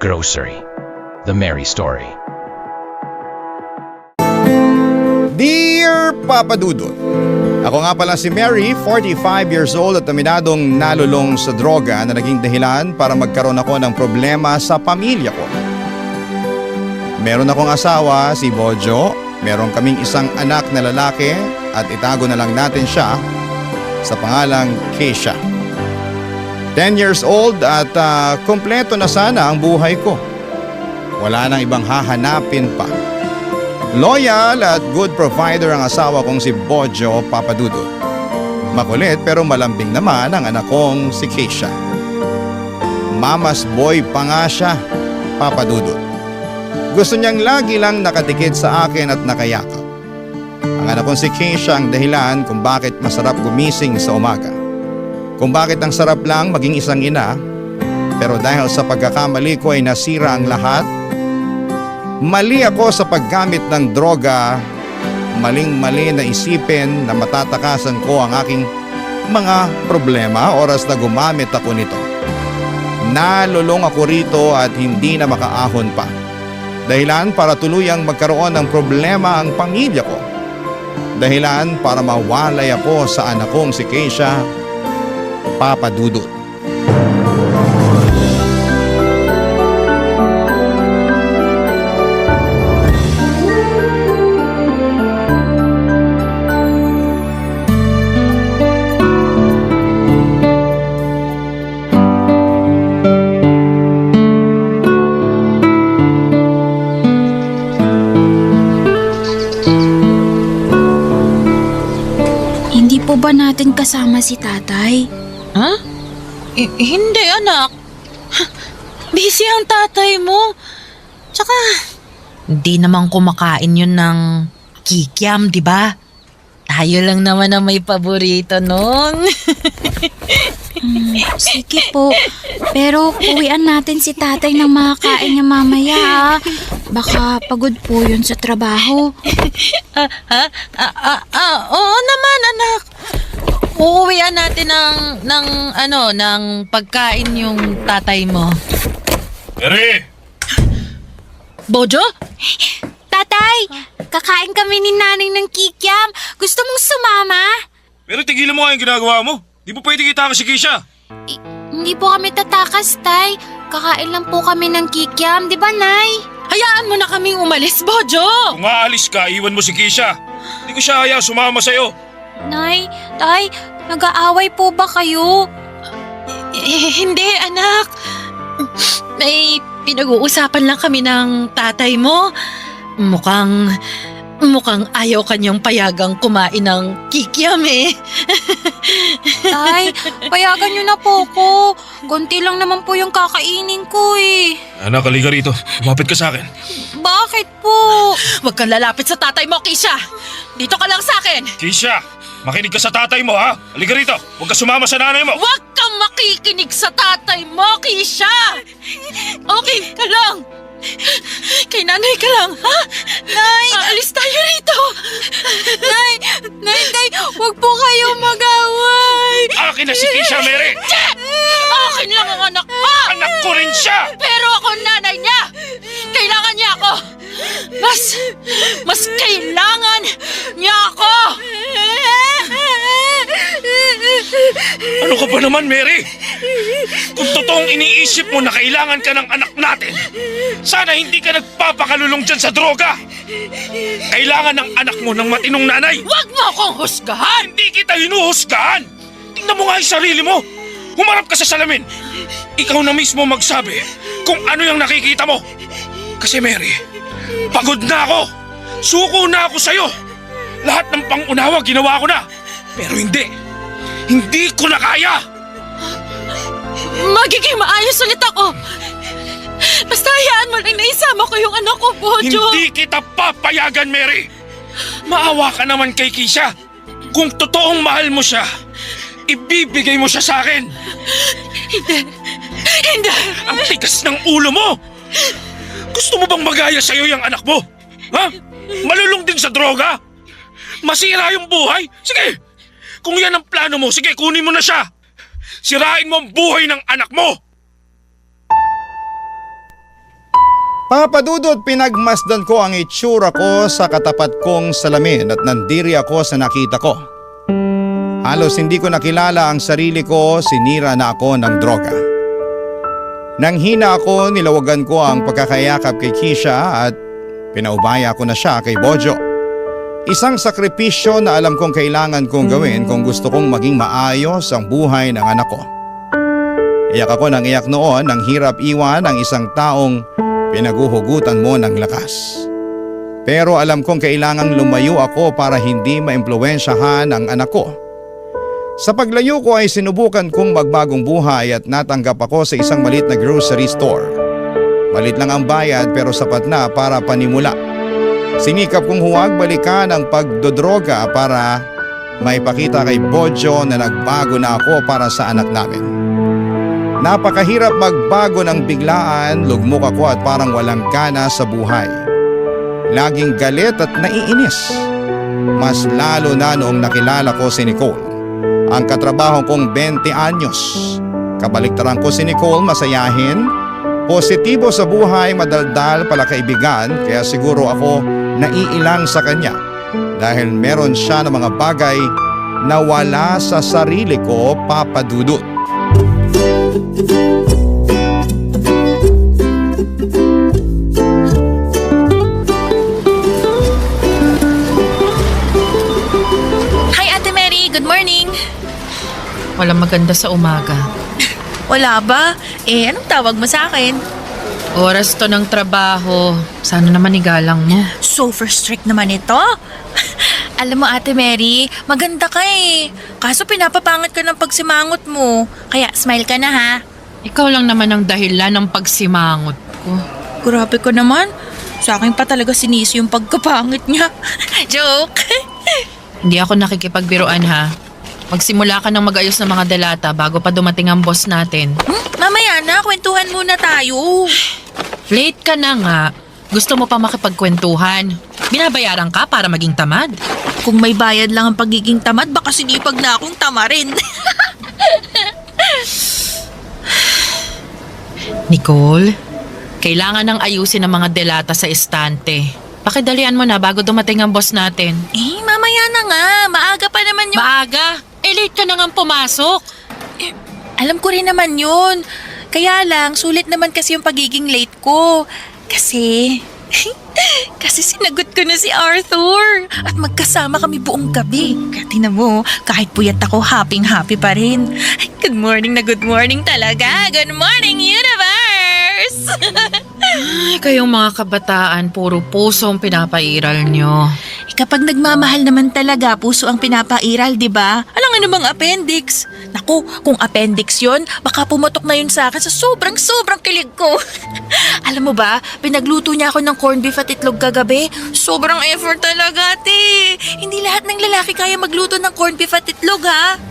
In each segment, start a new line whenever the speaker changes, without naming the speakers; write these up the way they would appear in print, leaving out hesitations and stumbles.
Grocery. The Mary Story.
Dear Papa Dudut, ako nga pala si Mary, 45 years old at aminadong nalulong sa droga na naging dahilan para magkaroon ako ng problema sa pamilya ko. Meron akong asawa, si Bojo, meron kaming isang anak na lalaki at itago na lang natin siya sa pangalang Keisha. 10 years old at kumpleto na sana ang buhay ko. Wala nang ibang hahanapin pa. Loyal at good provider ang asawa kong si Bojo, Papa Dudut. Makulit pero malambing naman ang anak kong si Keisha. Mama's boy pa nga siya, Papa Dudut. Gusto niyang lagi lang nakatikid sa akin at nakayakap. Ang anak kong si Keisha ang dahilan kung bakit masarap gumising sa umaga. Kung bakit ang sarap lang maging isang ina, pero dahil sa pagkakamali ko ay nasira ang lahat. Mali ako sa paggamit ng droga, maling-mali na isipin na matatakasan ko ang aking mga problema oras na gumamit ako nito. Nalulong ako rito at hindi na makaahon pa. Dahilan para tuluyang magkaroon ng problema ang pamilya ko. Dahilan para mawalay ako sa anak kong si Keisha, Papa Dudut.
Hindi po ba natin kasama si tatay?
Ha? Hindi, anak. Busy ang tatay mo. Tsaka, hindi naman kumakain yun ng kikiam, di ba? Tayo lang naman ang may paborito nun.
Sige po. Pero uwian natin si tatay ng makakain niya mamaya ah. Baka pagod po yun sa trabaho.
Oo naman, anak. Uuwian natin ng pagkain yung tatay mo.
Mary!
Bojo?
Tatay! Kakain kami ni nanay ng kikiam. Gusto mong sumama?
Pero tigilan mo nga yung ginagawa mo. Di mo pwede kita si Keisha.
Hindi po kami tatakas, tay. Kakain lang po kami ng kikiam. Di ba, nay?
Hayaan mo na kaming umalis, Bojo.
Kung aalis ka, iwan mo si Keisha. Hindi ko siya haya sumama sa'yo.
Nay, tay, nag-aaway po ba kayo?
Hindi, anak. May pinag-uusapan lang kami ng tatay mo. Mukhang ayaw kanyang payagang kumain ng kikiam eh.
Tay, payagan niyo na po ko. Konti lang naman po yung kakainin ko eh.
Anak, halika rito. Lumapit ka sa akin.
Bakit po?
Huwag kang lalapit sa tatay mo, Keisha. Dito ka lang sa akin.
Keisha, makinig ka sa tatay mo ha. Halika rito. Huwag ka sumama sa nanay mo.
Huwag kang makikinig sa tatay mo, Keisha. Okay ka lang. Kay nanay ka lang, ha?
Nay!
Aalis tayo rito.
Nay, huwag po kayo mag-away.
Akin na si Keisha, Mary.
Akin lang ang anak ko.
Anak ko rin siya.
Pero ako nanay niya. Kailangan niya ako. Mas kailangan niya ako.
Ano ka ba naman, Mary? Kung totoong iniisip mo na kailangan ka ng anak natin, sana hindi ka nagpapakalulong dyan sa droga. Kailangan ng anak mo ng matinong nanay.
Huwag mo akong husgahan.
Hindi kita hinuhusgahan. Tingnan mo nga yung sarili mo. Humarap ka sa salamin. Ikaw na mismo magsabi kung ano yung nakikita mo. Kasi Mary, pagod na ako. Suko na ako sa'yo. Lahat ng pangunawa ginawa ko na. Pero hindi ko na kaya.
Magiging maayos ulit ako. Basta hayaan mo lang na isama ko yung anak ko, Bojo.
Hindi kita papayagan, Mary. Maawa ka naman kay Keisha. Kung totoong mahal mo siya, ibibigay mo siya sa akin.
Hindi.
Ang tigas ng ulo mo. Gusto mo bang magaya sa'yo yung anak mo? Ha? Malulong din sa droga? Masira yung buhay? Sige, kung yan ang plano mo, sige, kunin mo na siya. Sirain mo ang buhay ng anak mo.
Papadudot, pinagmasdan ko ang itsura ko sa katapat kong salamin at nandiri ako sa nakita ko. Halos hindi ko nakilala ang sarili ko, sinira na ako ng droga. Nang hina ako, nilawagan ko ang pagkakayakap kay Keisha at pinaubaya ko na siya kay Bojo. Isang sakripisyo na alam kong kailangan kong gawin kung gusto kong maging maayos ang buhay ng anak ko. Iyak ako ng iyak noon, nang hirap iwan ang isang taong pinaguhugutan mo ng lakas. Pero alam kong kailangang lumayo ako para hindi maimpluwensyahan ang anak ko. Sa paglayo ko ay sinubukan kong magbagong buhay at natanggap ako sa isang maliit na grocery store. Malit lang ang bayad pero sapat na para panimula. Sinikap kong huwag balikan ang pagdodroga para maipakita kay Bojo na nagbago na ako para sa anak namin. Napakahirap magbago ng biglaan, lugmok ako at parang walang gana sa buhay. Laging galit at naiinis. Mas lalo na noong nakilala ko si Nicole. Ang katrabaho kong 20 anyos. Kabaliktaran ko si Nicole, masayahin, positibo sa buhay, madaldal, palakaibigan, kaya siguro ako naiilang sa kanya dahil meron siya ng mga bagay na wala sa sarili ko, Papadudot.
Hi, Ate Mary. Good morning. Walang maganda sa umaga.
Wala ba? Anong tawag mo sa akin?
Oras to ng trabaho. Sana naman igalang mo.
So strict naman ito. Alam mo, Ate Mary, maganda ka eh. Kaso pinapapangat ka ng pagsimangot mo. Kaya smile ka na ha.
Ikaw lang naman ang dahilan ng pagsimangot ko.
Grabe ko naman. Sa akin pa talaga sinisi yung pagkapangit niya. Joke.
Hindi ako nakikipagbiruan ha. Magsimula ka ng mag-ayos ng mga delata bago pa dumating ang boss natin.
Mamaya na, kwentuhan muna tayo.
Late ka na nga. Gusto mo pa makipagkwentuhan. Binabayaran ka para maging tamad.
Kung may bayad lang ang pagiging tamad, baka sinipag na akong tamarin.
Nicole, kailangan nang ayusin ang mga delata sa estante. Pakidalian mo na bago dumating ang boss natin.
Mamaya na nga. Maaga pa naman yung...
Maaga? Late ka na nga pumasok.
Alam ko rin naman yun. Kaya lang, sulit naman kasi yung pagiging late ko. Kasi sinagot ko na si Arthur. At magkasama kami buong gabi. Kaya tingnan mo, kahit puyat ako, happy pa rin. Good morning na good morning talaga. Good morning, universe!
Ay, kayong mga kabataan, puro puso ang pinapairal nyo.
Kapag nagmamahal naman talaga, puso ang pinapairal, di ba? Alam nga namang appendix. Naku, kung appendix yon, baka pumotok na yun sa akin sa sobrang kilig ko. Alam mo ba, pinagluto niya ako ng corned beef at itlog kagabi. Sobrang effort talaga, ate. Hindi lahat ng lalaki kaya magluto ng corned beef at itlog, ha?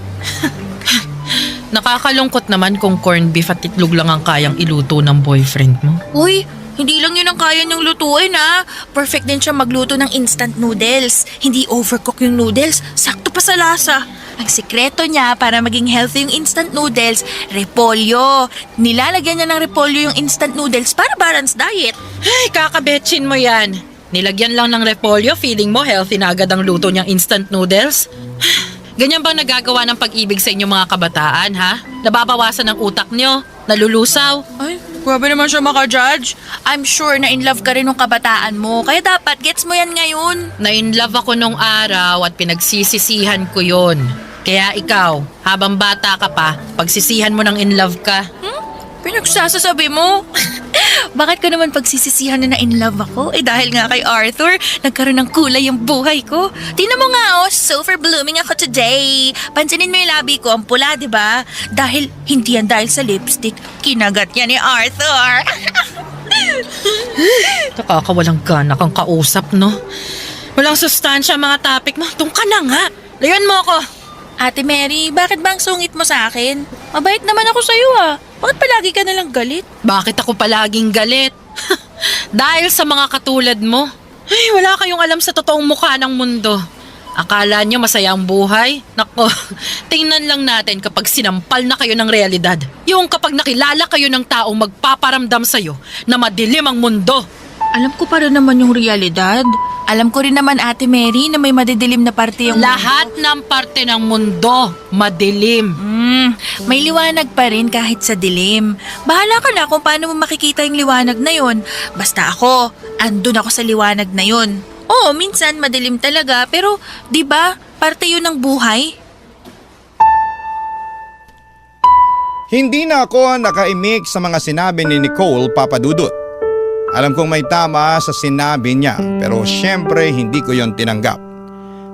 Nakakalungkot naman kung corned beef at itlog lang ang kayang iluto ng boyfriend mo.
Uy, hindi lang yun ang kaya niyang lutuin, ha? Perfect din siya magluto ng instant noodles. Hindi overcook yung noodles, sakto pa sa lasa. Ang sikreto niya para maging healthy yung instant noodles, repolyo. Nilalagyan niya ng repolyo yung instant noodles para balanced diet.
Ay, kakabetchin mo yan. Nilagyan lang ng repolyo, feeling mo healthy na agad ang luto niyang instant noodles? Ganyan bang nagagawa ng pag-ibig sa inyong mga kabataan, ha? Nababawasan ang utak niyo? Nalulusaw?
Ay, grabe naman siya maka-judge. I'm sure na in love ka rin ng kabataan mo, kaya dapat gets mo yan ngayon.
Na-inlove ako nung araw at pinagsisisihan ko yon. Kaya ikaw, habang bata ka pa, pagsisihan mo ng in love ka.
Pinagsasasabi mo? Bakit ko naman pagsisisihan na in love ako? Dahil nga kay Arthur, nagkaroon ng kulay yung buhay ko. Tingnan mo nga, super blooming ako today. Pansinin mo yung labi ko, ang pula, di ba? Dahil hindi yan dahil sa lipstick, kinagat yan ni Arthur.
Nakakawalang gana kang kausap, no? Walang sustansya ang mga topic mo. Doon ka na nga. Layuan mo ako.
Ate Mary, bakit ba ang sungit mo sa akin? Mabait naman ako sa'yo ah. Bakit palagi ka nalang galit?
Bakit ako palaging galit? Dahil sa mga katulad mo. Ay, wala kayong alam sa totoong mukha ng mundo. Akala nyo masaya ang buhay? Nako, tingnan lang natin kapag sinampal na kayo ng realidad. Yung kapag nakilala kayo ng taong magpaparamdam sa'yo na madilim ang mundo.
Alam ko pa rin naman yung realidad. Alam ko rin naman, Ate Mary, na may madidilim na parte yung
Lahat ng parte ng mundo, madilim.
May liwanag pa rin kahit sa dilim. Bahala ka na kung paano mo makikita yung liwanag na yun. Basta ako, andun ako sa liwanag na yun. Oo, minsan madilim talaga, pero 'di ba, parte yun ng buhay.
Hindi na ako nakaimik sa mga sinabi ni Nicole, Papa Dudut. Alam kong may tama sa sinabi niya, pero syempre hindi ko yon tinanggap.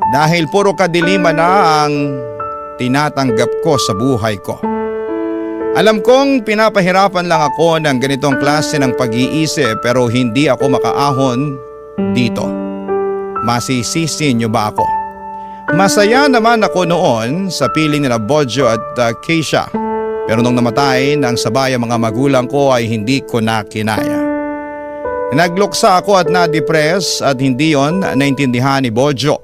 Dahil puro kadiliman na ang tinatanggap ko sa buhay ko. Alam kong pinapahirapan lang ako ng ganitong klase ng pag-iisip, pero hindi ako makaahon dito. Masisisi niyo ba ako? Masaya naman ako noon sa piling nila Bojo at Keisha. Pero nung namatay ng sabay ang mga magulang ko ay hindi ko na kinaya. Nagluksa ako at na-depress at hindi yon naintindihan ni Bojo.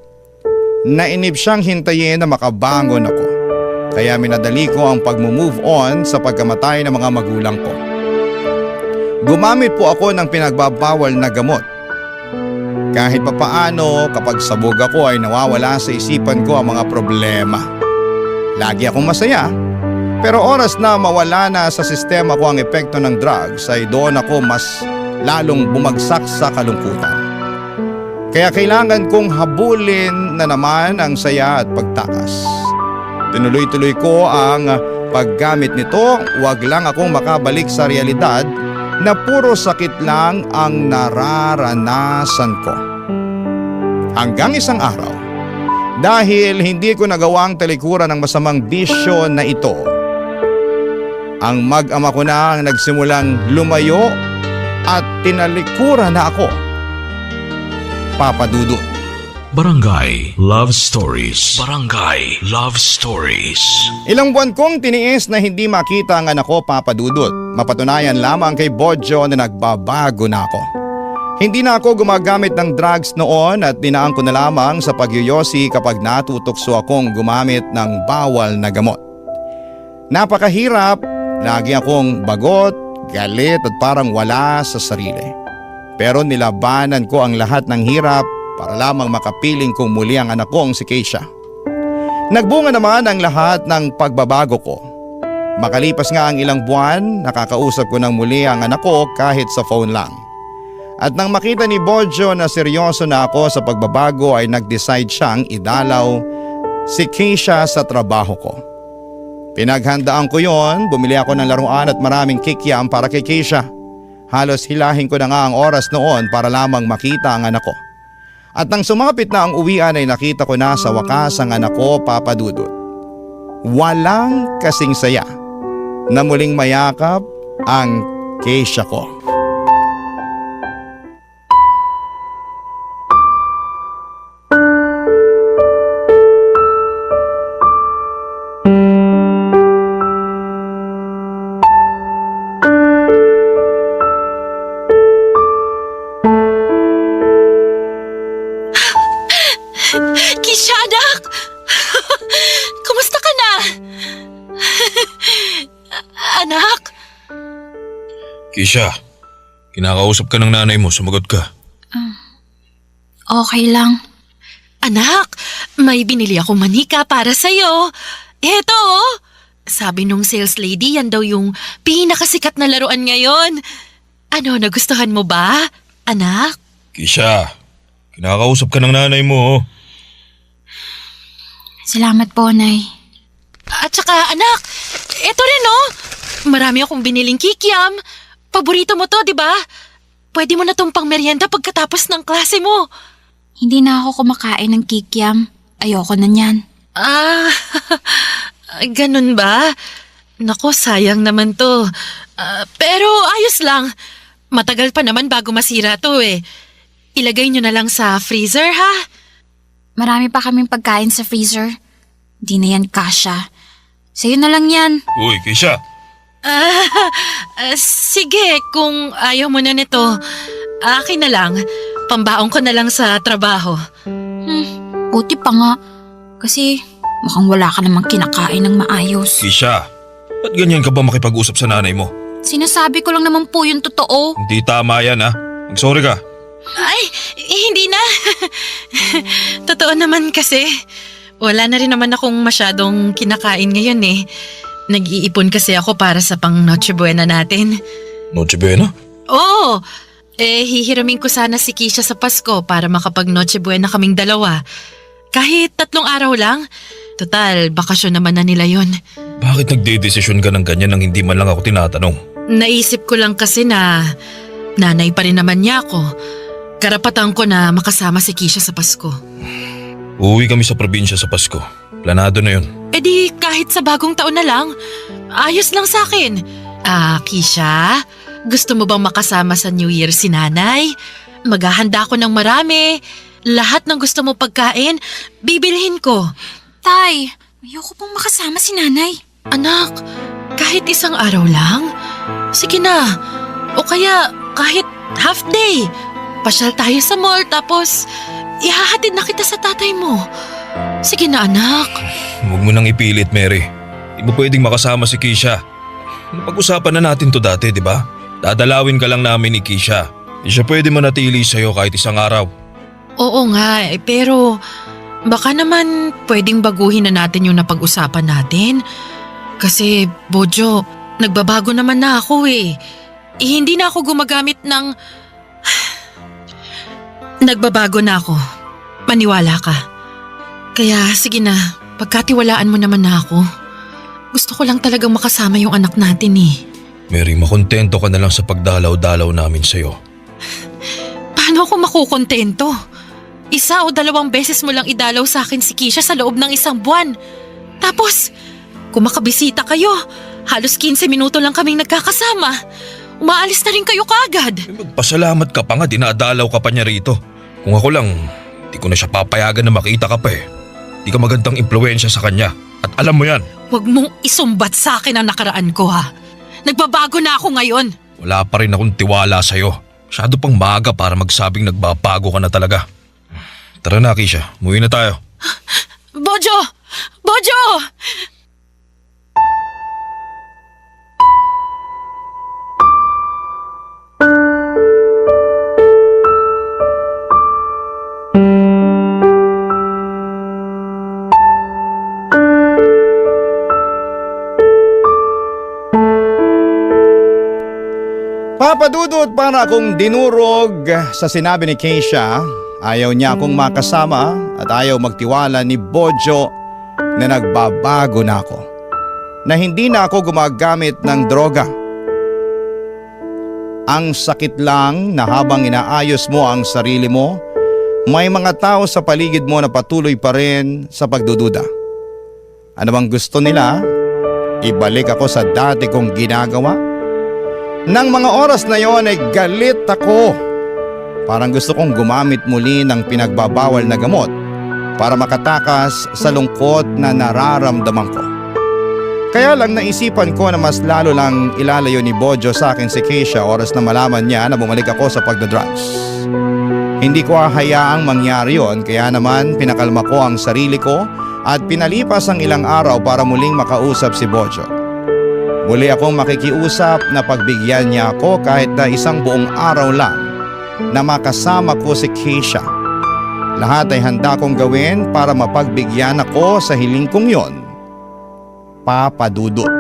Nainip siyang hintayin na makabangon ako. Kaya minadali ko ang pag-move on sa pagkamatay ng mga magulang ko. Gumamit po ako ng pinagbabawal na gamot. Kahit papaano kapag sabog ako ay nawawala sa isipan ko ang mga problema. Lagi akong masaya. Pero oras na mawala na sa sistema ko ang epekto ng drugs ay doon ako mas lalong bumagsak sa kalungkutan. Kaya kailangan kong habulin na naman ang saya at pagtakas. Tinuloy-tuloy ko ang paggamit nito, wag lang akong makabalik sa realidad na puro sakit lang ang nararanasan ko. Hanggang isang araw, dahil hindi ko nagawang talikuran ng masamang bisyo na ito, ang mag-ama ko na ang nagsimulang lumayo at tinalikuran na ako. Papa Dudut.
Barangay Love Stories. Barangay Love Stories.
Ilang buwan kong tiniis na hindi makita ang anak ko, Papa Dudut. Mapatunayan lamang kay Bojo na nagbabago na ako. Hindi na ako gumagamit ng drugs noon at dinaan ko na lamang sa pagyoyosi kapag natutokso akong gumamit ng bawal na gamot. Napakahirap, lagi akong bagot, galit at parang wala sa sarili. Pero nilabanan ko ang lahat ng hirap para lamang makapiling kong muli ang anak kong si Keisha. Nagbunga naman ang lahat ng pagbabago ko. Makalipas nga ang ilang buwan, nakakausap ko ng muli ang anak ko kahit sa phone lang. At nang makita ni Bojo na seryoso na ako sa pagbabago ay nag-decide siyang idalaw si Keisha sa trabaho ko. Pinaghandaan ko yon, bumili ako ng laruan at maraming kikiam para kay Keisha. Halos hilahin ko na nga ang oras noon para lamang makita ang anak ko. At nang sumapit na ang uwian ay nakita ko na sa wakas ang anak ko, Papa Dudut. Walang kasing saya na muling mayakap ang Keisha ko.
Keisha, anak! Kumusta ka na? Anak?
Keisha, kinakausap ka ng nanay mo, sumagot ka.
Okay lang.
Anak, may binili akong manika para sa'yo. Eto, oh. Sabi nung sales lady, yan daw yung pinakasikat na laruan ngayon. Ano, nagustuhan mo ba, anak?
Keisha, kinakausap ka ng nanay mo.
Salamat po, Nay.
At saka, anak, eto rin, oh. Marami akong biniling kikiam. Paborito mo to, di ba? Pwede mo na tong pang merienda pagkatapos ng klase mo.
Hindi na ako kumakain ng kikiam. Ayoko na niyan.
Ah, ganun ba? Nako, sayang naman to. Pero ayos lang. Matagal pa naman bago masira to eh. Ilagay nyo na lang sa freezer, ha?
Marami pa kaming pagkain sa freezer. Di na yan kasya. Sa'yo na lang yan.
Uy, Keisha.
Sige, kung ayaw mo na nito, akin na lang. Pambaon ko na lang sa trabaho.
Buti pa nga. Kasi mukhang wala ka namang kinakain ng maayos.
Keisha, ba't ganyan ka ba makipag-usap sa nanay mo?
Sinasabi ko lang naman po yung totoo.
Hindi tama yan ha. Sorry ka.
Ay, hindi na. Totoo naman kasi. Wala na rin naman akong masyadong kinakain ngayon eh. Nag-iipon kasi ako para sa pang Noche Buena natin.
Noche Buena?
Oo, hihiramin ko sana si Keisha sa Pasko para makapag Noche Buena kaming dalawa. Kahit 3 araw lang. Total, bakasyon naman na nila yon.
Bakit nagdedesisyon ka ng ganyan nang hindi man lang ako tinatanong?
Naisip ko lang kasi na nanay pa rin naman niya ako. Karapatan ko na makasama si Keisha sa Pasko.
Uuwi kami sa probinsya sa Pasko. Planado na yun.
E di kahit sa bagong taon na lang, ayos lang sa akin. Keisha, gusto mo bang makasama sa New Year si nanay? Maghahanda ako ng marami. Lahat ng gusto mo pagkain, bibilhin ko.
Tay, ayoko pong makasama si nanay.
Anak, kahit 1 araw lang? Sige na. O kaya kahit half day. Pasyal tayo sa mall tapos ihahatid na kita sa tatay mo. Sige na anak.
Huwag mo nang ipilit, Mary. Di mo pwedeng makasama si Keisha. Napag-usapan na natin to dati, di ba? Dadalawin ka lang namin ni Keisha. Di siya pwede manatili sa'yo kahit 1 araw.
Oo nga, pero baka naman pwedeng baguhin na natin yung napag-usapan natin. Kasi, Bojo, nagbabago naman na ako eh. Hindi na ako gumagamit ng... Nagbabago na ako. Maniwala ka. Kaya sige na, pagkatiwalaan mo naman na ako. Gusto ko lang talagang makasama yung anak natin eh.
Mary, makontento ka na lang sa pagdalaw-dalaw namin sa'yo.
Paano ako makukontento? 1 o 2 beses mo lang idalaw sa akin si Keisha sa loob ng 1 buwan. Tapos, kung makabisita kayo, halos 15 minuto lang kaming nagkakasama. Umaalis na rin kayo kaagad.
Magpasalamat ka pa nga, dinadalaw ka pa niya rito. Kung ako lang, di ko na siya papayagan na makita ka pa eh. Di ka magandang impluwensya sa kanya. At alam mo yan.
Huwag mong isumbat sa akin ang nakaraan ko ha. Nagbabago na ako ngayon.
Wala pa rin akong tiwala sa'yo. Masyado pang maaga para magsabing nagbabago ka na talaga. Tara na, Keisha. Umuwi na tayo.
Bojo! Bojo!
Papadudot para akong dinurog sa sinabi ni Keisha. Ayaw niya akong makasama at ayaw magtiwala ni Bojo na nagbabago na ako. Na hindi na ako gumagamit ng droga. Ang sakit lang na habang inaayos mo ang sarili mo, may mga tao sa paligid mo na patuloy pa rin sa pagdududa. Ano bang gusto nila? Ibalik ako sa dati kong ginagawa? Nang mga oras na yon ay galit ako. Parang gusto kong gumamit muli ng pinagbabawal na gamot para makatakas sa lungkot na nararamdaman ko. Kaya lang naisipan ko na mas lalo lang ilalayo ni Bojo sa akin si Keisha oras na malaman niya na bumalik ako sa pagdadrugs. Hindi ko hahayaang mangyari yon, kaya naman pinakalma ko ang sarili ko at pinalipas ang ilang araw para muling makausap si Bojo. Muli akong makikiusap na pagbigyan niya ako kahit na 1 buong araw lang na makasama ko si Keisha. Lahat ay handa kong gawin para mapagbigyan ako sa hiling kong yon. Papadudot.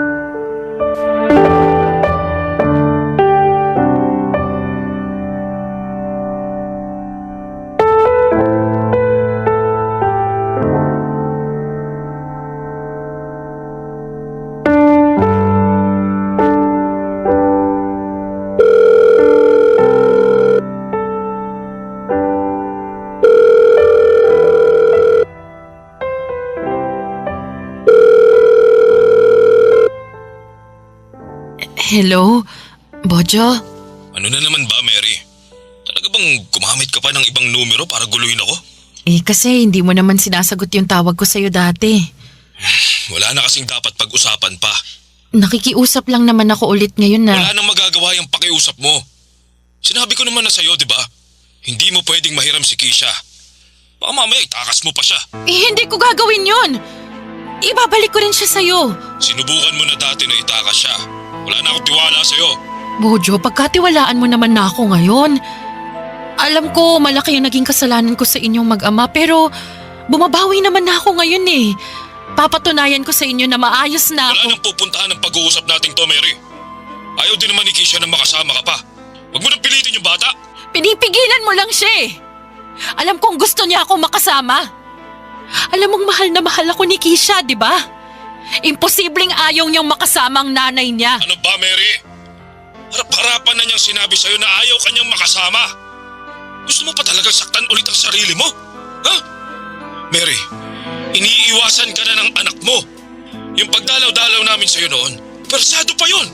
Hello? Bojo?
Ano na naman ba, Mary? Talaga bang gumamit ka pa ng ibang numero para guluhin ako?
Kasi hindi mo naman sinasagot yung tawag ko sa'yo dati.
Wala na kasing dapat pag-usapan pa.
Nakikiusap lang naman ako ulit ngayon na...
Wala nang magagawa yung pakiusap mo. Sinabi ko naman na sa'yo, di ba? Hindi mo pwedeng mahiram si Keisha. Baka mamaya itakas mo pa siya.
Hindi ko gagawin yun! Ibabalik ko rin siya sa'yo.
Sinubukan mo na dati na itakas siya. Wala na akong tiwala sa'yo.
Bojo, pagkatiwalaan mo naman na ako ngayon.
Alam ko malaki ang naging kasalanan ko sa inyong mag-ama pero bumabawi naman na ako ngayon eh. Papatunayan ko sa inyo na maayos na
Wala
ako.
nang pupuntahan ng pag-uusap nating to, Mary. Ayaw din naman ni Keisha na makasama ka pa. Huwag mo nang pilitin yung bata.
Pinipigilan mo lang siya eh. Alam kong gusto niya ako makasama. Alam mong mahal na mahal ako ni Keisha, di ba? Imposibleng ayaw niyang makasama ang nanay niya.
Ano ba, Mary? Harap-harapan na niyang sinabi sa'yo na ayaw kanyang makasama. Gusto mo pa talagang saktan ulit ang sarili mo? Ha? Mary, iniiwasan ka na ng anak mo. Yung pagdalaw-dalaw namin sa'yo noon, persado pa yun.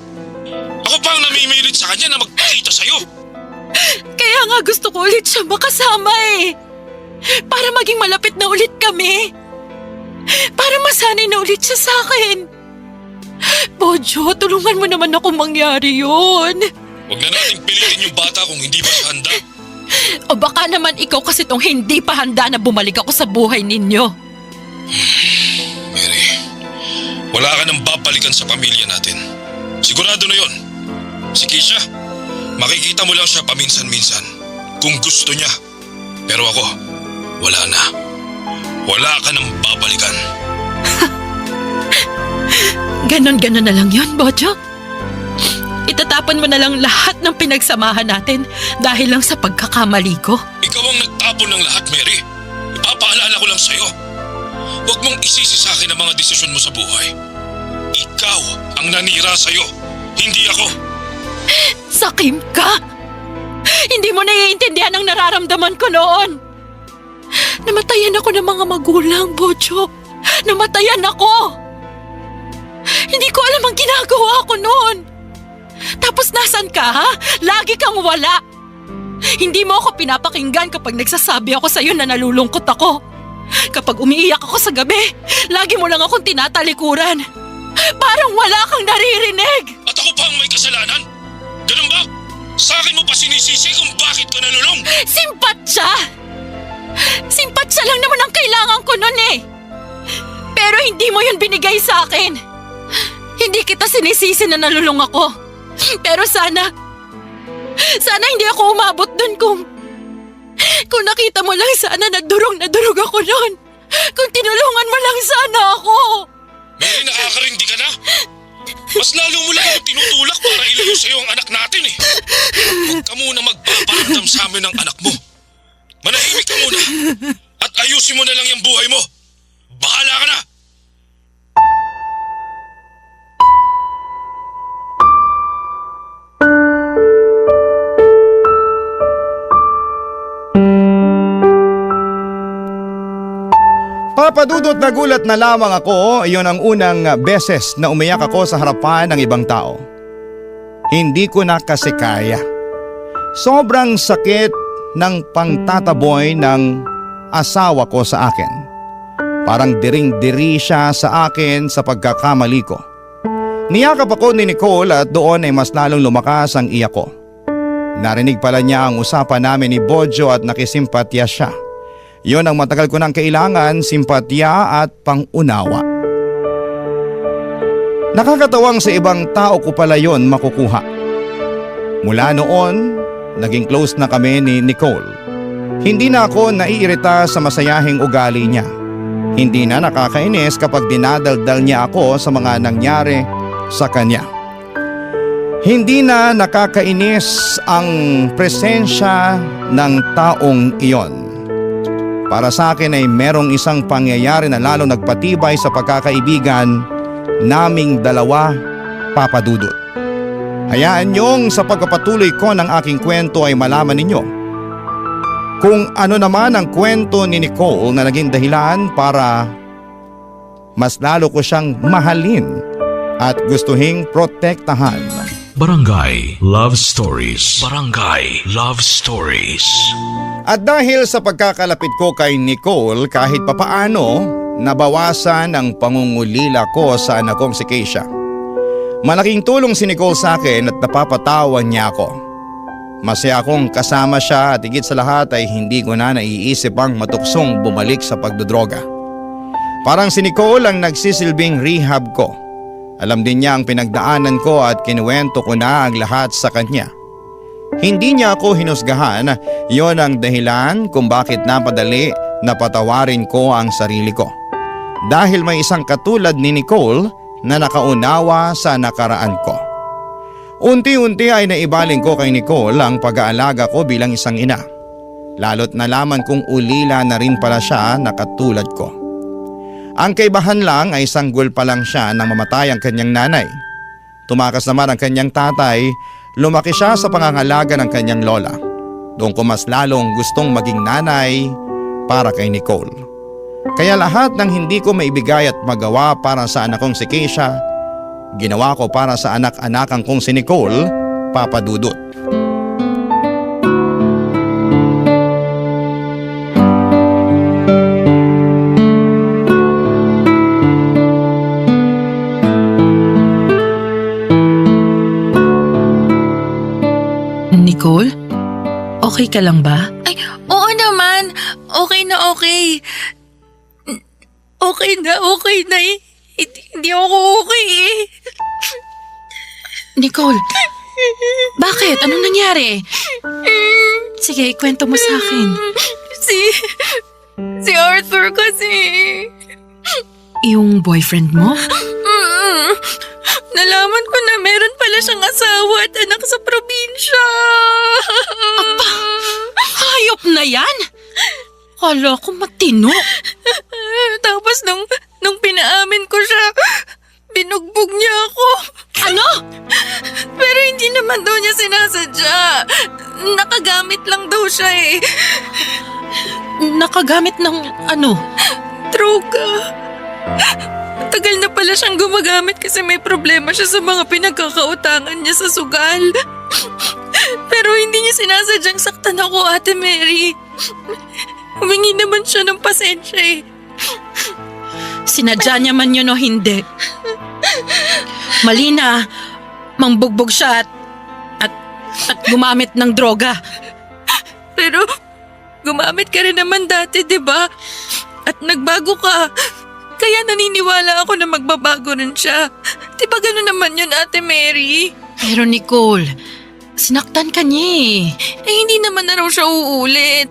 Ako pa ang namimilit sa kanya na magpakita sa'yo.
Kaya nga gusto ko ulit siya makasama eh. Para maging malapit na ulit kami. Para masanay na ulit siya sa akin. Bojo, tulungan mo naman ako mangyari yun.
Huwag na nating pilitin yung bata kung hindi pa siya handa.
O baka naman ikaw kasi tong hindi pa handa na bumalik ako sa buhay ninyo.
Mary, wala ka nang babalikan sa pamilya natin. Sigurado na yon. Si Keisha, makikita mo lang siya paminsan-minsan kung gusto niya. Pero ako, wala na. Wala ka nang babalikan.
Ganon-ganon na lang yun, Bojo. Itatapon mo na lang lahat ng pinagsamahan natin dahil lang sa pagkakamali ko.
Ikaw ang nagtapon ng lahat, Mary. Ipapaalala ko lang sa'yo. Huwag mong isisi sa akin ang mga desisyon mo sa buhay. Ikaw ang nanira sa'yo, hindi ako.
Sakim ka! Hindi mo naiintindihan ang nararamdaman ko noon. Namatayan ako ng mga magulang, Bojo. Namatayan ako! Hindi ko alam ang ginagawa ko noon. Tapos nasan ka, ha? Lagi kang wala. Hindi mo ako pinapakinggan kapag nagsasabi ako sa'yo na nalulungkot ako. Kapag umiiyak ako sa gabi, lagi mo lang akong tinatalikuran. Parang wala kang naririnig.
At ako pa ang may kasalanan? Ganun ba? Sa akin mo pa sinisisi kung bakit ka nalulong?
Simpatsya! Simpatsya lang naman ang kailangan ko nun eh. Pero hindi mo yun binigay sa akin. Hindi kita sinisisi na nalulung ako. Pero sana hindi ako umabot dun kung nakita mo lang sana na durog ako nun. Kung tinulungan mo lang sana ako.
Mary, nakakarindi ka na? Mas lalo mo lang ako tinutulak para ilayo sa'yo ang anak natin eh. Huwag ka muna magpaparamdam sa amin ng anak mo. Manahimik ka muna at ayusin mo na lang yung buhay mo. Bahala ka na!
Papadudot na gulat na lamang ako, iyon ang unang beses na umiyak ako sa harapan ng ibang tao. Hindi ko na kasi kaya. Sobrang sakit ng pangtataboy ng asawa ko sa akin. Parang diring-diri siya sa akin sa pagkakamali ko. Niyakap ako ni Nicole at doon ay mas lalong lumakas ang iyak ko. Narinig pala niya ang usapan namin ni Bojo at nakisimpatya siya. Yon ang matagal ko nang kailangan, simpatya at pangunawa. Nakakatawang sa ibang tao ko pala yon makukuha. Mula noon, naging close na kami ni Nicole. Hindi na ako naiirita sa masayahing ugali niya. Hindi na nakakainis kapag dinadaldal niya ako sa mga nangyari sa kanya. Hindi na nakakainis ang presensya ng taong iyon. Para sa akin ay merong isang pangyayari na lalo nagpatibay sa pagkakaibigan naming dalawa, Papa Dudut. Hayaan niyong sa pagpapatuloy ko ng aking kwento ay malaman ninyo kung ano naman ang kwento ni Nicole na naging dahilan para mas lalo ko siyang mahalin at gustuhing protektahan.
Barangay Love Stories. Barangay Love Stories.
At dahil sa pagkakalapit ko kay Nicole, kahit papaano, nabawasan ang pangungulila ko sa anak kong si Keisha. Malaking tulong si Nicole sa akin at napapatawan niya ako. Masaya akong kasama siya at higit sa lahat ay hindi ko na naiisip ang matuksong bumalik sa pagdodroga. Parang si Nicole ang nagsisilbing rehab ko. Alam din niya ang pinagdaanan ko at kinuwento ko na ang lahat sa kanya. Hindi niya ako hinusgahan, yon ang dahilan kung bakit napadali na patawarin ko ang sarili ko. Dahil may isang katulad ni Nicole na nakaunawa sa nakaraan ko. Unti-unti ay naibaling ko kay Nicole ang pag-aalaga ko bilang isang ina. Lalo't nalaman kong ulila na rin pala siya na katulad ko. Ang kaibahan lang ay sanggol pa lang siya nang mamatay ang kanyang nanay. Tumakas naman ang kanyang tatay, lumaki siya sa pangangalaga ng kanyang lola. Doon ko mas lalong gustong maging nanay para kay Nicole. Kaya lahat ng hindi ko maibigay at magawa para sa anak kong si Keisha, ginawa ko para sa anak-anakan kong si Nicole, Papa Dudut.
Nicole? Okay ka lang ba?
Ay, oo naman. Okay na okay. Okay na eh. Hindi ako okay eh.
Nicole, bakit? Anong nangyari? Sige, ikwento mo sa akin.
Si Arthur kasi.
Yung boyfriend mo?
Nalaman ko na meron pala siyang asawa at anak sa probinsya.
Hayop na yan! Kala ko matino.
Tapos nung pinaamin ko siya, binugbog niya ako.
Ano?
Pero hindi naman daw niya sinasadya. Nakagamit lang daw siya eh.
Nakagamit ng ano?
Droga. Tagal na pala siyang gumagamit kasi may problema siya sa mga pinagkakautangan niya sa sugal. Pero hindi niya sinasadyang saktan ako, Ate Mary. Humingi naman siya ng pasensya eh.
Sinadya niya man yun o hindi. Mali na, mangbugbog siya at gumamit ng droga.
Pero gumamit ka rin naman dati, di ba? At nagbago ka. Kaya naniniwala ako na magbabago rin siya. Di ba gano'n naman yun, Ate Mary?
Pero Nicole, sinaktan ka niya eh.
Eh, hindi naman na raw siya uulit.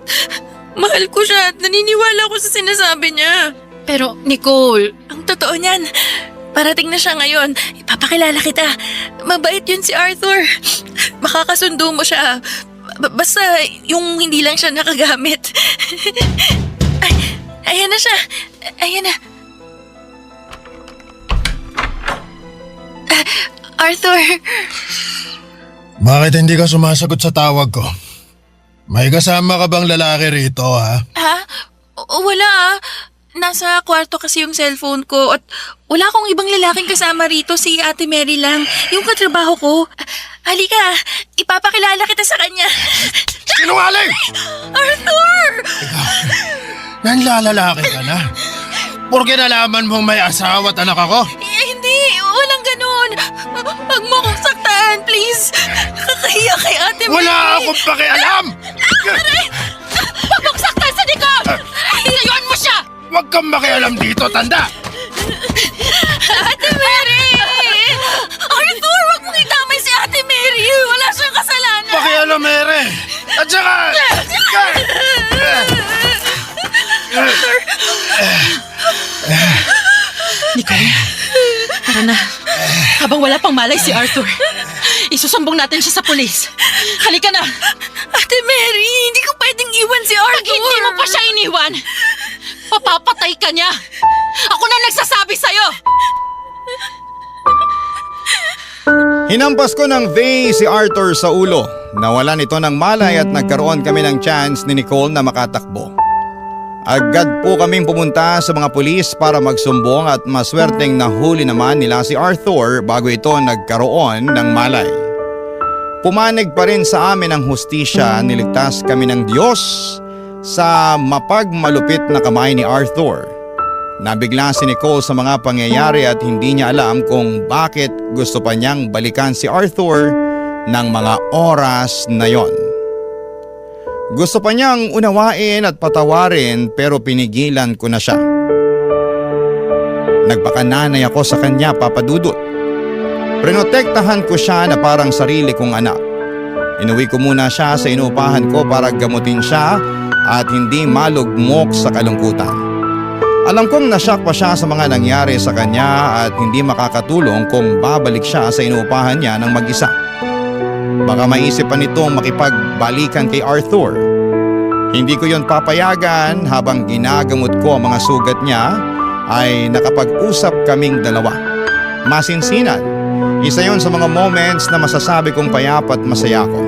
Mahal ko siya at naniniwala ko sa sinasabi niya.
Pero Nicole,
Ang totoo niyan, parating na siya ngayon. Ipapakilala kita. Mabait yun si Arthur. Makakasundo mo siya. Basta yung hindi lang siya nakagamit. Ay, ayan na siya. Ayan na. Arthur,
Bakit hindi ka sumasagot sa tawag ko? May kasama ka bang lalaki rito, ha?
ha? Wala ah. Nasa kwarto kasi yung cellphone ko at wala akong ibang lalaking kasama rito, si Ate Mary lang. Yung katrabaho ko. Halika, ipapakilala kita sa kanya.
Sinungaling!
Arthur!
Nanlalalaki ka na. Porque nalaman mong may asawa at anak ako?
Hindi, walang ganun. Huwag mo akong saktan, please. Kakahiya kay Ate Mary.
Wala akong pakialam!
huwag mong saktan sa Nicole! Ilayuan mo siya!
Huwag kang makialam dito, tanda!
Ate Mary! Arthur, huwag mong itamay si Ate Mary. Wala siyang kasalanan.
Pakialam, Ere! At saka...
Nicole, tara na. Habang wala pang malay si Arthur, isusumbong natin siya sa pulis. Halika na.
Ate Mary, hindi ko pwedeng iwan si Arthur.
Pag hindi mo pa siya iniwan, papapatay ka niya. Ako na nagsasabi sa'yo.
Hinampas ko ng vase si Arthur sa ulo. Nawalan ito ng malay at nagkaroon kami ng chance ni Nicole na makatakbo. Agad po kaming pumunta sa mga pulis para magsumbong at maswerteng nahuli naman nila si Arthur bago ito nagkaroon ng malay. Pumanig pa rin sa amin ang hustisya, niligtas kami ng Diyos sa mapagmalupit na kamay ni Arthur. Nabigla si Nicole sa mga pangyayari at hindi niya alam kung bakit gusto pa niyang balikan si Arthur ng mga oras na yon. Gusto pa niyang unawain at patawarin pero pinigilan ko na siya. Nagpakananay ako sa kanya, Papa Dudut. Prinotektahan ko siya na parang sarili kong anak. Inuwi ko muna siya sa inuupahan ko para gamutin siya at hindi malugmok sa kalungkutan. Alam kong nasyak pa siya sa mga nangyari sa kanya at hindi makakatulong kung babalik siya sa inuupahan niya ng mag-isa. Baka maisip pa nitong makipagbalikan kay Arthur. Hindi ko yon papayagan. Habang ginagamot ko ang mga sugat niya ay nakapag-usap kaming dalawa. Masinsinan, isa yon sa mga moments na masasabi kong payapa at masaya ko.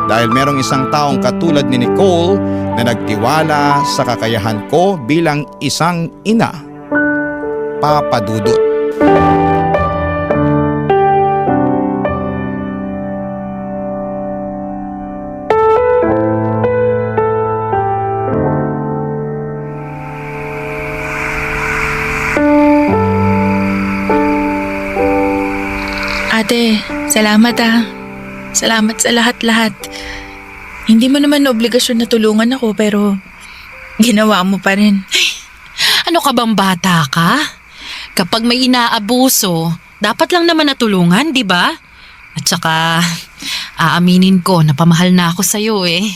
Dahil merong isang taong katulad ni Nicole na nagtiwala sa kakayahan ko bilang isang ina. Papa Dudut.
Ate, salamat ah. Salamat sa lahat-lahat. Hindi mo naman na obligasyon na tulungan ako pero ginawa mo pa rin.
Ano ka bang bata ka? Kapag may inaabuso, dapat lang naman natulungan, di ba? At saka, aaminin ko na pamahal na ako sa'yo eh.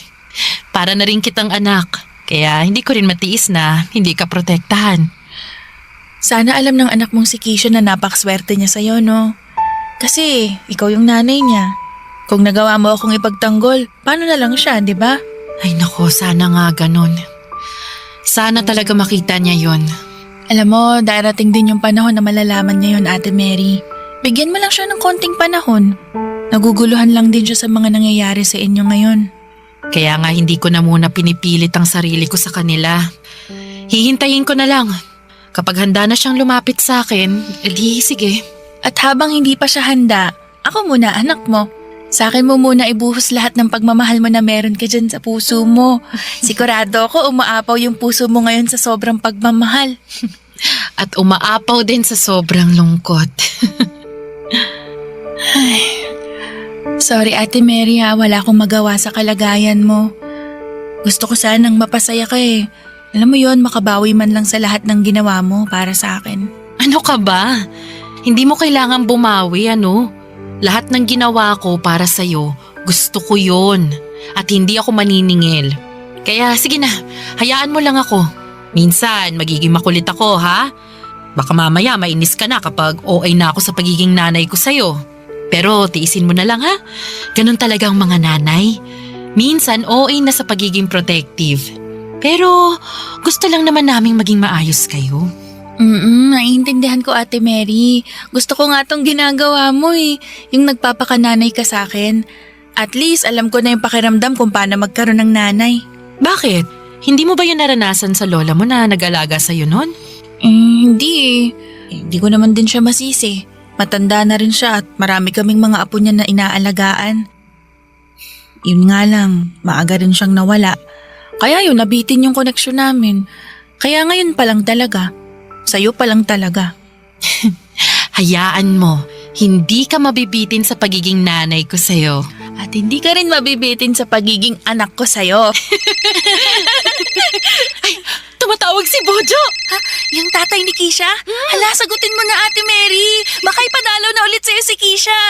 Para na rin kitang anak. Kaya hindi ko rin matiis na hindi ka protektahan.
Sana alam ng anak mong si Keisha na napakaswerte niya sa'yo, no? Kasi ikaw yung nanay niya. Kung nagawa mo akong ipagtanggol, paano na lang siya, di ba?
Ay nako, sana nga ganun. Sana talaga makita niya yon.
Alam mo, darating din yung panahon na malalaman niya yun, Ate Mary. Bigyan mo lang siya ng konting panahon. Naguguluhan lang din siya sa mga nangyayari sa inyo ngayon.
Kaya nga hindi ko na muna pinipilit ang sarili ko sa kanila. Hihintayin ko na lang. Kapag handa na siyang lumapit sa akin, edi sige.
At habang hindi pa siya handa, ako muna anak mo. Sa akin mo muna ibuhos lahat ng pagmamahal mo na meron ka dyan sa puso mo. Sigurado ako umaapaw yung puso mo ngayon sa sobrang pagmamahal.
At umaapaw din sa sobrang lungkot.
Sorry Ate Mary ha, wala akong magawa sa kalagayan mo. Gusto ko sanang mapasaya ka eh. Alam mo yon, makabawi man lang sa lahat ng ginawa mo para sa akin.
Ano ka ba? Hindi mo kailangan bumawi, ano? Lahat ng ginawa ko para sa'yo, gusto ko yon. At hindi ako maniningil. Kaya sige na, hayaan mo lang ako. Minsan, magiging makulit ako, ha? Baka mamaya mainis ka na kapag OA na ako sa pagiging nanay ko sa'yo. Pero tiisin mo na lang, ha? Ganon talaga ang mga nanay. Minsan, OA na sa pagiging protective. Pero gusto lang naman naming maging maayos kayo.
Naiintindihan ko Ate Mary. Gusto ko nga tong ginagawa mo eh. Yung nagpapakananay ka sa akin. At least alam ko na yung pakiramdam kung paano magkaroon ng nanay.
Bakit? Hindi mo ba yun naranasan sa lola mo na nag-alaga sa'yo nun?
Hindi eh. Hindi ko naman din siya masisi. Matanda na rin siya at marami kaming mga apo niya na inaalagaan. Yun nga lang, maaga rin siyang nawala. Kaya yun, nabitin yung koneksyon namin. Kaya ngayon pa lang talaga. Sa'yo pa lang talaga.
Hayaan mo, hindi ka mabibitin sa pagiging nanay ko sa'yo.
At hindi ka rin mabibitin sa pagiging anak ko sa'yo.
Ay, tumatawag si Bojo!
Ha? Yung tatay ni Keisha? Hala, sagutin mo na Ate Mary. Baka ipadalaw na ulit sa'yo si Keisha.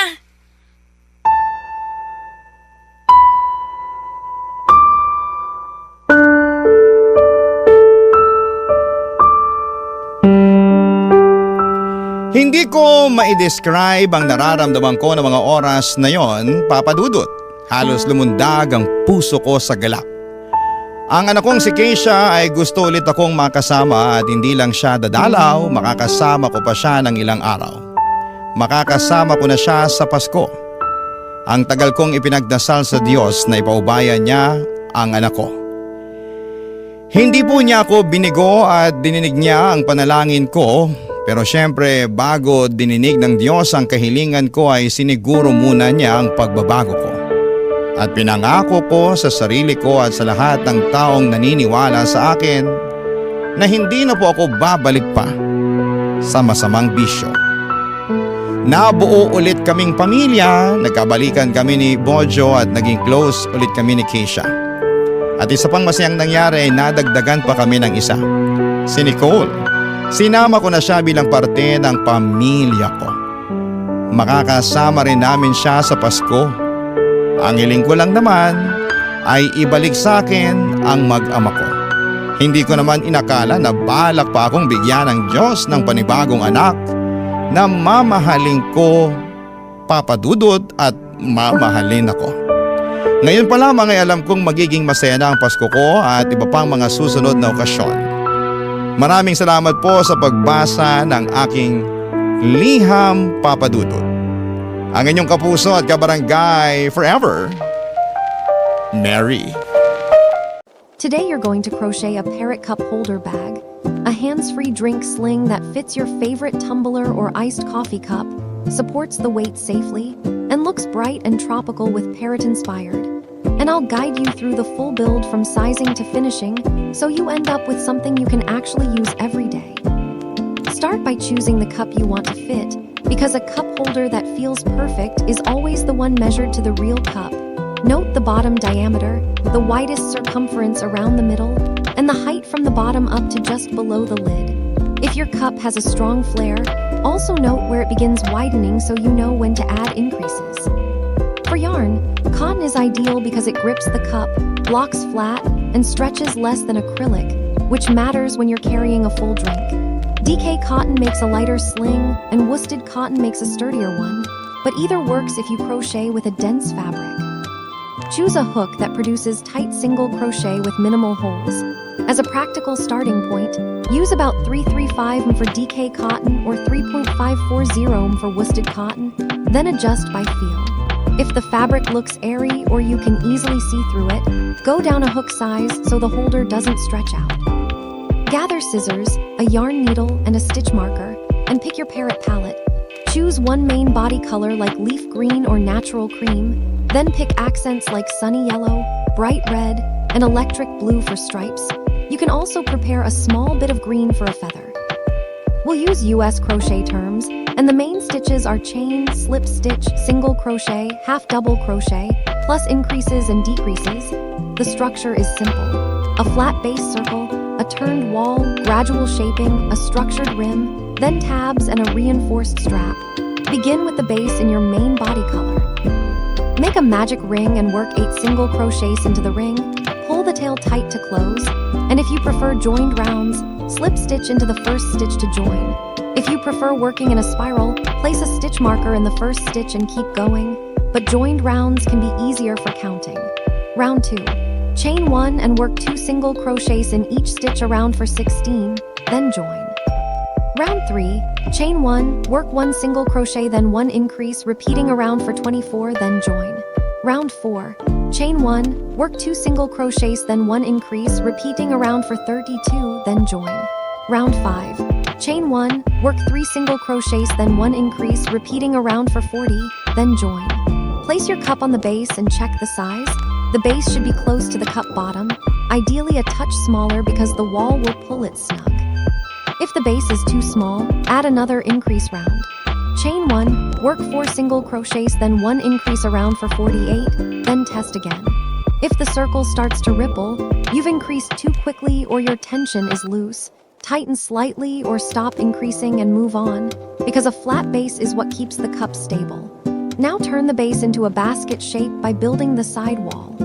Hindi ko ma-describe ang nararamdaman ko ng mga oras na yon, Papa Dudut. Halos lumundag ang puso ko sa galak. Ang anak kong si Keisha ay gusto ulit akong makasama at hindi lang siya dadalaw, makakasama ko pa siya ng ilang araw. Makakasama ko na siya sa Pasko. Ang tagal kong ipinagdasal sa Diyos na ipaubayan niya ang anak ko. Hindi po niya ako binigo at dininig niya ang panalangin ko. Pero syempre, bago dininig ng Diyos ang kahilingan ko ay siniguro muna niya ang pagbabago ko. At pinangako ko sa sarili ko at sa lahat ng taong naniniwala sa akin na hindi na po ako babalik pa sa masamang bisyo. Nabuo ulit kaming pamilya, nagkabalikan kami ni Bojo at naging close ulit kami ni Keisha. At isa pang masayang nangyari ay nadagdagan pa kami ng isa, si Nicole. Sinama ko na siya bilang parte ng pamilya ko. Makakasama rin namin siya sa Pasko. Ang hiling ko lang naman ay ibalik sa akin ang mag-ama ko. Hindi ko naman inakala na balak pa akong bigyan ng Diyos ng panibagong anak na mamahalin ko, Papa Dudut, at mamahalin ako. Ngayon pa lamang ay alam kong magiging masaya na ang Pasko ko at iba pang mga susunod na okasyon. Maraming salamat po sa pagbasa ng aking liham, Papa Dudut. Ang inyong kapuso at kabarangay forever, Mary.
Today you're going to crochet a parrot cup holder bag, a hands-free drink sling that fits your favorite tumbler or iced coffee cup, supports the weight safely, and looks bright and tropical with parrot-inspired. And I'll guide you through the full build from sizing to finishing, so you end up with something you can actually use every day. Start by choosing the cup you want to fit, because a cup holder that feels perfect is always the one measured to the real cup. Note the bottom diameter, the widest circumference around the middle, and the height from the bottom up to just below the lid. If your cup has a strong flare, also note where it begins widening so you know when to add increases. For yarn, cotton is ideal because it grips the cup, blocks flat, and stretches less than acrylic, which matters when you're carrying a full drink. DK cotton makes a lighter sling, and worsted cotton makes a sturdier one, but either works if you crochet with a dense fabric. Choose a hook that produces tight single crochet with minimal holes. As a practical starting point, use about 335 for DK cotton or 3.540 for worsted cotton, then adjust by feel. If the fabric looks airy or you can easily see through it, go down a hook size so the holder doesn't stretch out. Gather scissors, a yarn needle, and a stitch marker, and pick your parrot palette. Choose one main body color like leaf green or natural cream, then pick accents like sunny yellow, bright red, and electric blue for stripes. You can also prepare a small bit of green for a feather. We'll use US crochet terms, and the main stitches are chain, slip stitch, single crochet, half double crochet, plus increases and decreases. The structure is simple. A flat base circle, a turned wall, gradual shaping, a structured rim, then tabs and a reinforced strap. Begin with the base in your main body color. Make a magic ring and work 8 single crochets into the ring. Pull the tail tight to close, and if you prefer joined rounds, slip stitch into the first stitch to join. If you prefer working in a spiral, place a stitch marker in the first stitch and keep going, but joined rounds can be easier for counting. Round 2. Chain 1 and work 2 single crochets in each stitch around for 16, then join. Round 3. Chain 1, work 1 single crochet then 1 increase, repeating around for 24, then join. Round 4. Chain 1, work 2 single crochets then 1 increase, repeating around for 32, then join. Round 5. Chain 1, work 3 single crochets then 1 increase, repeating around for 40, then join. Place your cup on the base and check the size. The base should be close to the cup bottom, ideally a touch smaller because the wall will pull it snug. If the base is too small, add another increase round. Chain 1, work 4 single crochets then 1 increase around for 48, then test again. If the circle starts to ripple, you've increased too quickly or your tension is loose. Tighten slightly or stop increasing and move on, because a flat base is what keeps the cup stable. Now turn the base into a basket shape by building the side wall.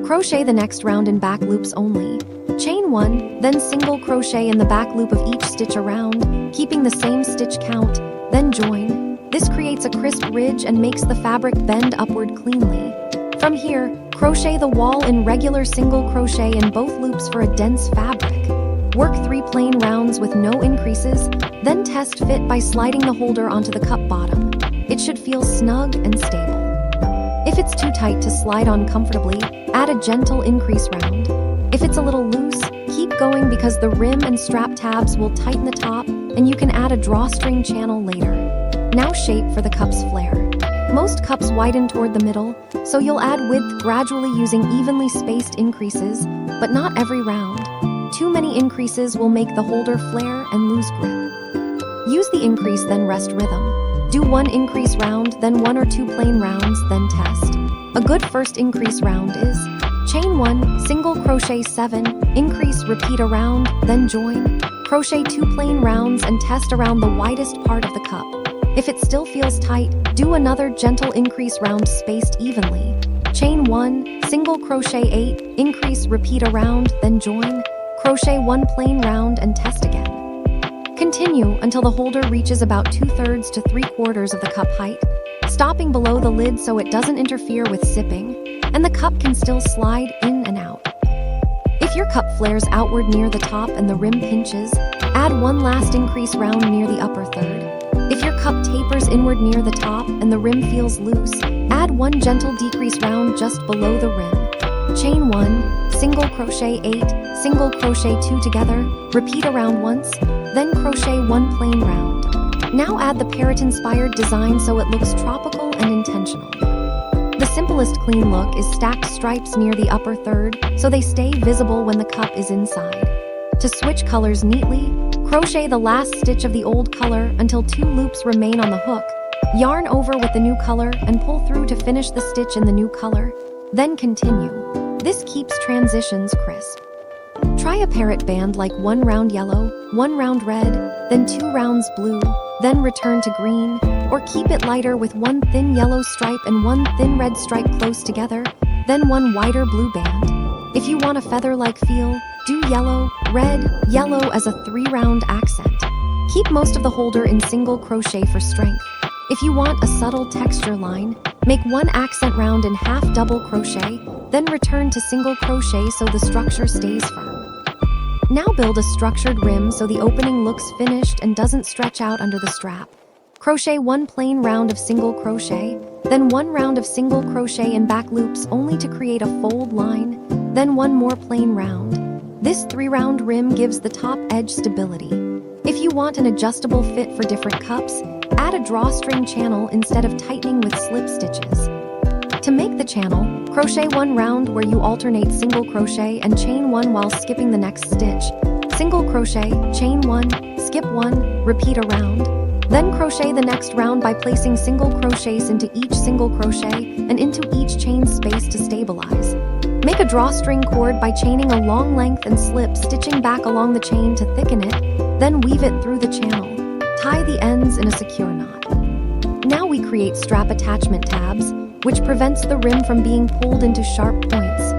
Crochet the next round in back loops only. Chain 1, then single crochet in the back loop of each stitch around, keeping the same stitch count, then join. This creates a crisp ridge and makes the fabric bend upward cleanly. From here, crochet the wall in regular single crochet in both loops for a dense fabric. Work 3 plain rounds with no increases, then test fit by sliding the holder onto the cup bottom. It should feel snug and stable. If it's too tight to slide on comfortably, add a gentle increase round. If it's a little loose, keep going because the rim and strap tabs will tighten the top and you can add a drawstring channel later. Now shape for the cup's flare. Most cups widen toward the middle, so you'll add width gradually using evenly spaced increases, but not every round. Too many increases will make the holder flare and lose grip. Use the increase then rest rhythm. Do 1 increase round, then 1 or 2 plain rounds, then test. A good first increase round is chain 1, single crochet 7, increase, repeat a round, then join. Crochet 2 plain rounds and test around the widest part of the cup. If it still feels tight, do another gentle increase round spaced evenly. chain 1, single crochet 8, increase, repeat around, then join, crochet 1 plain round and test again. Continue until the holder reaches about 2/3 to 3/4 of the cup height, stopping below the lid so it doesn't interfere with sipping, and the cup can still slide in and out. If your cup flares outward near the top and the rim pinches, add one last increase round near the upper third. If your cup tapers inward near the top and the rim feels loose, add one gentle decrease round just below the rim. Chain 1, single crochet 8, single crochet 2 together, repeat around once, then crochet 1 plain round. Now add the parrot-inspired design so it looks tropical and intentional. The simplest clean look is stacked stripes near the upper third so they stay visible when the cup is inside. To switch colors neatly, crochet the last stitch of the old color until 2 loops remain on the hook, yarn over with the new color and pull through to finish the stitch in the new color, then continue. This keeps transitions crisp. Try a parrot band like 1 round yellow, 1 round red, then 2 rounds blue, then return to green, or keep it lighter with 1 thin yellow stripe and 1 thin red stripe close together, then 1 wider blue band. If you want a feather-like feel, do yellow, red, yellow as a 3-round accent. Keep most of the holder in single crochet for strength. If you want a subtle texture line, make 1 accent round in half double crochet, then return to single crochet so the structure stays firm. Now build a structured rim so the opening looks finished and doesn't stretch out under the strap. Crochet 1 plain round of single crochet, then 1 round of single crochet in back loops only to create a fold line, then 1 more plain round. This 3-round rim gives the top edge stability. If you want an adjustable fit for different cups, add a drawstring channel instead of tightening with slip stitches. To make the channel, crochet 1 round where you alternate single crochet and chain 1 while skipping the next stitch. Single crochet, chain 1, skip 1, repeat around. Then crochet the next round by placing single crochets into each single crochet and into each chain space to stabilize. Make a drawstring cord by chaining a long length and slip stitching back along the chain to thicken it, then weave it through the channel. Tie the ends in a secure knot. Now we create strap attachment tabs, which prevents the rim from being pulled into sharp points.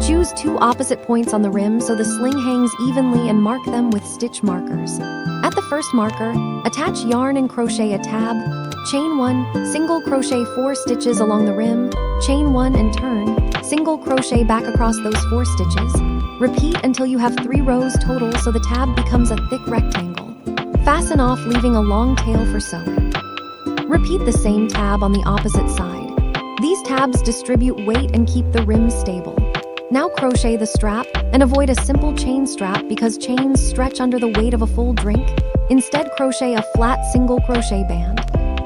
Choose 2 opposite points on the rim so the sling hangs evenly and mark them with stitch markers. At the first marker, attach yarn and crochet a tab, chain 1, single crochet 4 stitches along the rim, chain 1 and turn, single crochet back across those 4 stitches. Repeat until you have 3 rows total so the tab becomes a thick rectangle. Fasten off leaving a long tail for sewing. Repeat the same tab on the opposite side. These tabs distribute weight and keep the rim stable. Now crochet the strap and avoid a simple chain strap because chains stretch under the weight of a full drink. Instead, crochet a flat single crochet band.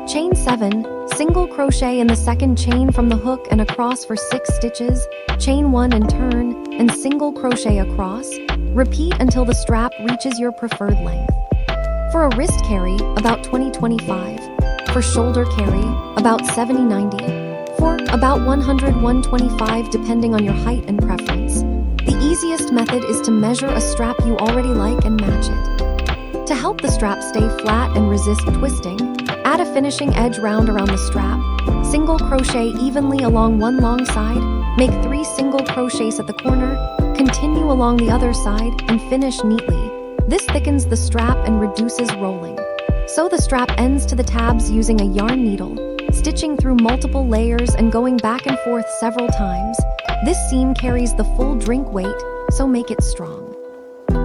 Chain 7, single crochet in the second chain from the hook and across for 6 stitches, chain 1 and turn, and single crochet across. Repeat until the strap reaches your preferred length. For a wrist carry, about 20-25. For shoulder carry, about 70-90. For about 100-125 depending on your height and preference. The easiest method is to measure a strap you already like and match it. To help the strap stay flat and resist twisting, add a finishing edge round around the strap, single crochet evenly along one long side, make 3 single crochets at the corner, continue along the other side, and finish neatly. This thickens the strap and reduces rolling. Sew the strap ends to the tabs using a yarn needle, stitching through multiple layers and going back and forth several times. This seam carries the full drink weight, so make it strong.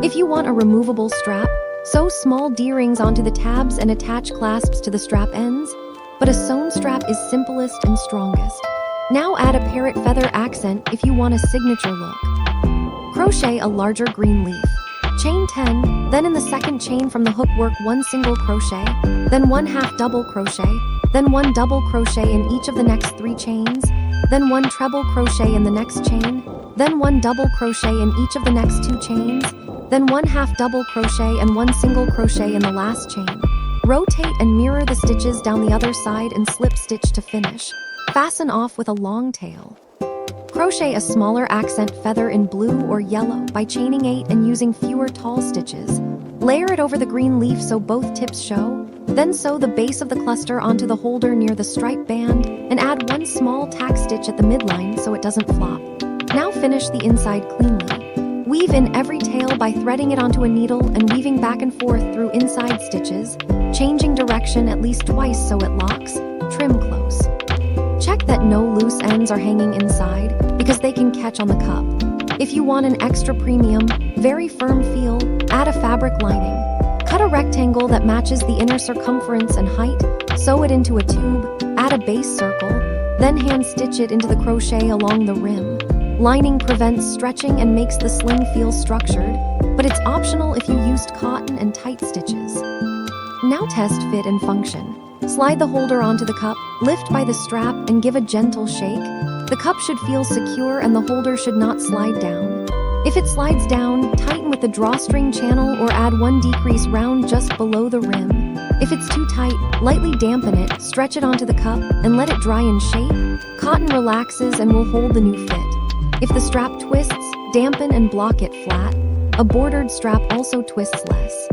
If you want a removable strap, sew small D-rings onto the tabs and attach clasps to the strap ends, but a sewn strap is simplest and strongest. Now add a parrot feather accent if you want a signature look. Crochet a larger green leaf. Chain 10, then in the second chain from the hook work 1 single crochet, then 1 half double crochet, then 1 double crochet in each of the next 3 chains, then 1 treble crochet in the next chain, then 1 double crochet in each of the next 2 chains, then 1 half double crochet and 1 single crochet in the last chain. Rotate and mirror the stitches down the other side and slip stitch to finish. Fasten off with a long tail. Crochet a smaller accent feather in blue or yellow by chaining 8 and using fewer tall stitches. Layer it over the green leaf so both tips show, then sew the base of the cluster onto the holder near the stripe band, and add one small tack stitch at the midline so it doesn't flop. Now finish the inside cleanly. Weave in every tail by threading it onto a needle and weaving back and forth through inside stitches, changing direction at least twice so it locks. Trim close. Check that no loose ends are hanging inside because they can catch on the cup. If you want an extra premium, very firm feel, add a fabric lining. Cut a rectangle that matches the inner circumference and height, sew it into a tube, add a base circle, then hand stitch it into the crochet along the rim. Lining prevents stretching and makes the sling feel structured, but it's optional if you used cotton and tight stitches. Now test fit and function. Slide the holder onto the cup, lift by the strap, and give a gentle shake. The cup should feel secure and the holder should not slide down. If it slides down, tighten with the drawstring channel or add one decrease round just below the rim. If it's too tight, lightly dampen it, stretch it onto the cup, and let it dry in shape. Cotton relaxes and will hold the new fit. If the strap twists, dampen and block it flat. A bordered strap also twists less.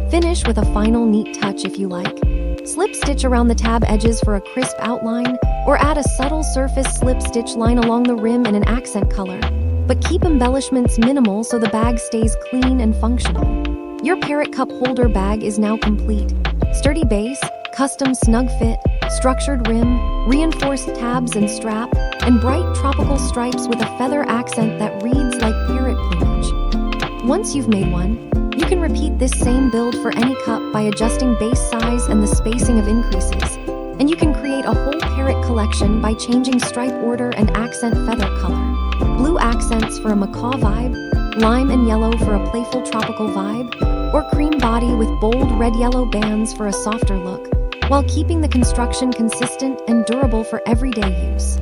Finish with a final neat touch if you like. Slip stitch around the tab edges for a crisp outline, or add a subtle surface slip stitch line along the rim in an accent color. But keep embellishments minimal so the bag stays clean and functional. Your Parrot Cup holder bag is now complete. Sturdy base, custom snug fit, structured rim, reinforced tabs and strap, and bright tropical stripes with a feather accent that reads like parrot plumage. Once you've made one, you can repeat this same build for any cup by adjusting base size and the spacing of increases. And you can create a whole parrot collection by changing stripe order and accent feather color. Blue accents for a macaw vibe, lime and yellow for a playful tropical vibe, or cream body with bold red-yellow bands for a softer look, while keeping the construction consistent and durable for everyday use.